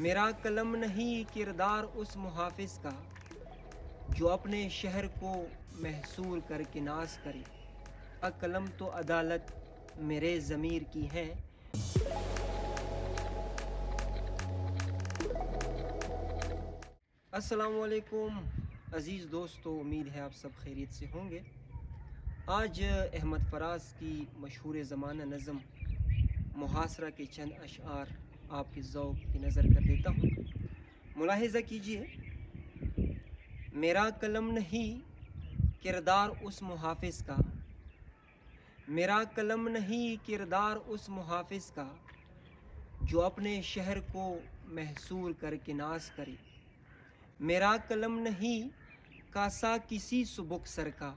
میرا قلم نہیں کردار اس محافظ کا جو اپنے شہر کو محصور کر کے ناز کرے۔ قلم تو عدالت میرے ضمیر کی ہے۔ السلام علیکم عزیز دوستو، امید ہے آپ سب خیریت سے ہوں گے۔ آج احمد فراز کی مشہور زمانہ نظم محاصرہ کے چند اشعار آپ کے ذوق کی نظر کر دیتا ہوں، ملاحظہ کیجئے۔ میرا قلم نہیں کردار اس محافظ کا، میرا قلم نہیں کردار اس محافظ کا جو اپنے شہر کو محصور کر کے ناز کرے۔ میرا قلم نہیں کاسا کسی سبک سر کا،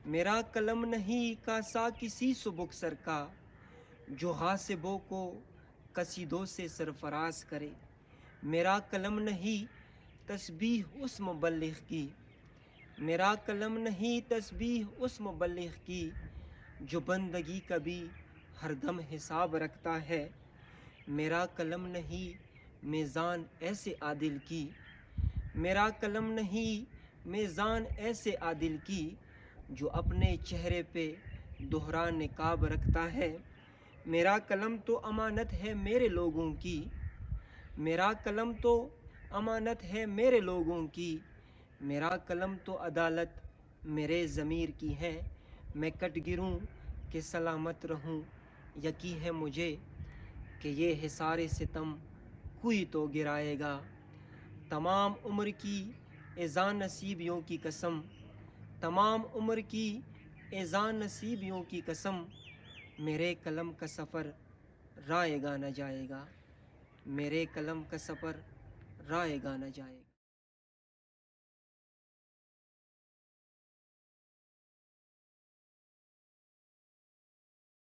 میرا قلم نہیں کاسا کسی سبک سر کا جو غاصبوں کو قصیدوں سے سرفراز کرے۔ میرا قلم نہیں تسبیح اس مبلغ کی، میرا قلم نہیں تسبیح اس مبلغ کی جو بندگی کا بھی ہر دم حساب رکھتا ہے۔ میرا قلم نہیں میزان ایسے عادل کی، میرا قلم نہیں میزان ایسے عادل کی جو اپنے چہرے پہ دوہرا نقاب رکھتا ہے۔ میرا قلم تو امانت ہے میرے لوگوں کی، میرا قلم تو امانت ہے میرے لوگوں کی، میرا قلم تو عدالت میرے ضمیر کی ہے۔ میں کٹ گروں کہ سلامت رہوں، یقین ہے مجھے کہ یہ حصار ستم کوئی تو گرائے گا۔ تمام عمر کی اذاں نصیبیوں کی قسم، تمام عمر کی اذاں نصیبیوں کی قسم، میرے قلم کا سفر رائے گا نہ جائے گا، میرے قلم کا سفر رائے گا نہ جائے گا۔